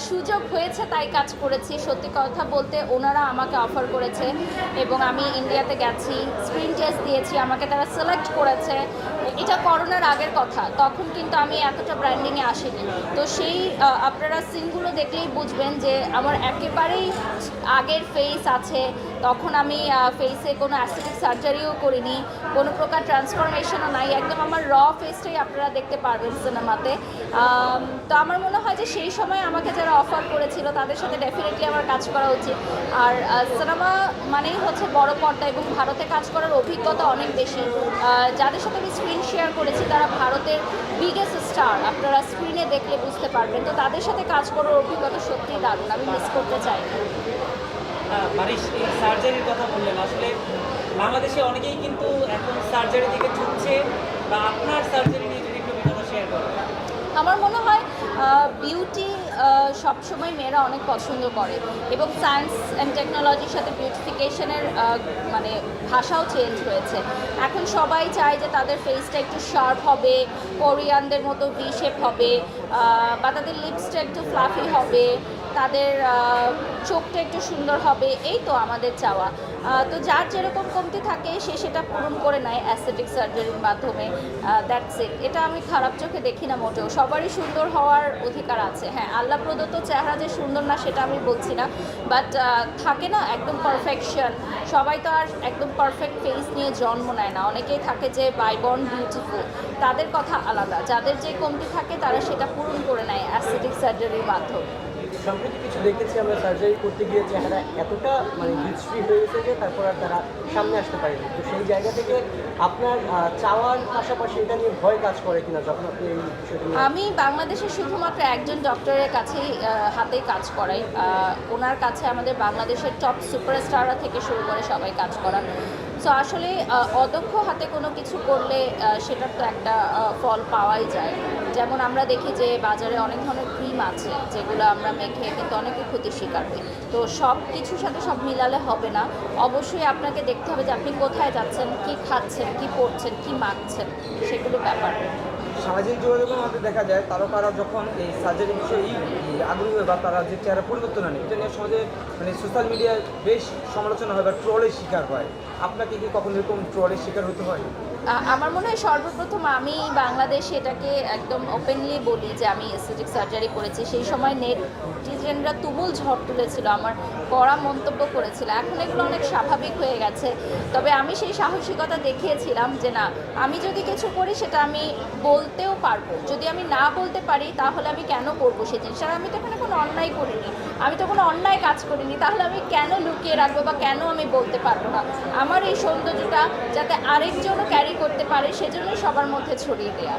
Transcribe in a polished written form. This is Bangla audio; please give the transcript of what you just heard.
সুযোগ হয়েছে তাই কাজ করেছি। সত্যি কথা বলতে ওনারা আমাকে অফার করেছে এবং আমি ইন্ডিয়াতে গেছি, স্ক্রিন টেস্ট দিয়েছি, আমাকে তারা সিলেক্ট করেছে। এটা করোনার আগের কথা, তখন কিন্তু আমি এতটা ব্র্যান্ডিংয়ে আসিনি। তো সেই আপনারা সিনগুলো দেখলেই বুঝবেন যে আমার একেবারেই আগের ফেস আছে। তখন আমি ফেসে কোনো অ্যাস্থেটিক সার্জারিও করিনি, কোনো প্রকার ট্রান্সফরমেশনও নাই, একদম আমার র ফেসটাই আপনারা দেখতে পারবেন সিনেমাতে। তো আমার মনে হয় যে সেই সময় আমাকে যারা অফার করেছিল তাদের সাথে ডেফিনেটলি আমার কাজ করা উচিত। আর সিনেমা মানেই হচ্ছে বড় পর্দা এবং ভারতে কাজ করার অভিজ্ঞতা অনেক বেশি। যাদের সাথে আমি স্ক্রিন শেয়ার করেছি তারা ভারতের বিগেস্ট স্টার, আপনারা স্ক্রিনে দেখলে বুঝতে পারবেন। তো তাদের সাথে কাজ করার অভিজ্ঞতা সত্যিই দারুণ, আমি মিস করতে চাই না। বারিশ, এই সার্জারির কথা বললেন, আসলে বাংলাদেশে অনেকেই কিন্তু এখন সার্জারি দিকে ঝুঁকছে, বা আপনার সার্জারি নিয়ে যদি একটু অভিজ্ঞতা শেয়ার করেন। আমার মনে হয় বিউটি সবসময় মেয়েরা অনেক পছন্দ করে এবং সায়েন্স অ্যান্ড টেকনোলজির সাথে বিউটিফিকেশনের মানে ভাষাও চেঞ্জ হয়েছে। এখন সবাই চায় যে তাদের ফেসটা একটু শার্প হবে, কোরিয়ানদের মতো ভি শেপ হবে, বা তাদের লিপসটা একটু ফ্লাফি হবে, তাদের চোখটা একটু সুন্দর হবে, এই তো আমাদের চাওয়া। তো যার যেরকম কমতি থাকে সে সেটা পূরণ করে নেয় অ্যাস্থেটিক সার্জারির মাধ্যমে। That's it. এটা আমি খারাপ চোখে দেখি না মোটেও, সবারই সুন্দর হওয়ার অধিকার আছে। হ্যাঁ, আল্লাহ প্রদত্ত চেহারা যে সুন্দর না সেটা আমি বলছি না, বাট থাকে না একদম পারফেকশন, সবাই তো আর একদম পারফেক্ট ফেস নিয়ে জন্ম নেয় না, অনেকেই থাকে যে বাই বর্ন বিউটিফুল, তাদের কথা আলাদা। যাদের যে কমতি থাকে তারা সেটা পূরণ করে নেয় অ্যাস্থেটিক সার্জারির মাধ্যমে। সম্প্রতি কিছু দেখেছি আমরা, সার্জারি করতে গিয়ে চেহারা এতটা মানে হিস্ট্রি হয়ে গেছে যে তারপর আর তারা সামনে আসতে পারেনি। তো সেই জায়গা থেকে আপনার চাওয়ার পাশাপাশি এটা নিয়ে ভয় কাজ করে কিনা যখন আপনি এই বিষয়টা নিয়ে? আমি বাংলাদেশে শুধুমাত্র একজন ডক্টরের কাছেই হাতেই কাজ করাই। ওনার কাছে আমাদের বাংলাদেশের টপ সুপারস্টাররা থেকে শুরু করে সবাই কাজ করান। সো আসলে অদক্ষ হাতে কোনো কিছু করলে সেটার তো একটা ফল পাওয়াই যায়। যেমন আমরা দেখি যে বাজারে অনেক ধরনের ক্রিম আছে যেগুলো আমরা মেখে কিন্তু অনেকে ক্ষতির শিকার হই। তো সব কিছুর সাথে সব মিলালে হবে না, অবশ্যই আপনাকে দেখতে হবে যে আপনি কোথায় যাচ্ছেন, কী খাচ্ছেন, কী পরছেন, কী মাখছেন, সেগুলো ব্যাপার। সামাজিক যোগাযোগের মধ্যে দেখা যায় তারকারা যখন এই সার্জারি বিষয়ে আগ্রহী হয় বা তারা যে চেহারা পরিবর্তন আনে, এটা নিয়ে সমাজে মানে সোশ্যাল মিডিয়ায় বেশ সমালোচনা হয় বা ট্রলের শিকার হয়। আপনাকে কি কখনো এরকম ট্রলের শিকার হতে হয়? আমার মনে হয় সর্বপ্রথম আমি বাংলাদেশে এটাকে একদম ওপেনলি বলি যে আমি এস্থেটিক সার্জারি করেছি। সেই সময় নেটিজেনরা তুমুল ঝড় তুলেছিল, আমার কড়া মন্তব্য করেছিল। এখন এগুলো অনেক স্বাভাবিক হয়ে গেছে। তবে আমি সেই সাহসিকতা দেখিয়েছিলাম যে না, আমি যদি কিছু করি সেটা আমি বলতেও পারবো। যদি আমি না বলতে পারি তাহলে আমি কেন করবো সেই জিনিসটা? আমি তো এখানে কোনো অন্যায় করিনি, আমি তো কোনো অন্যায় কাজ করিনি, তাহলে আমি কেন লুকিয়ে রাখবো বা কেন আমি বলতে পারবো না? আমার এই সৌন্দর্যটা যাতে আরেকজনও ক্যারি করতে পারে সেজন্যই সবার মধ্যে ছড়িয়ে দেওয়া।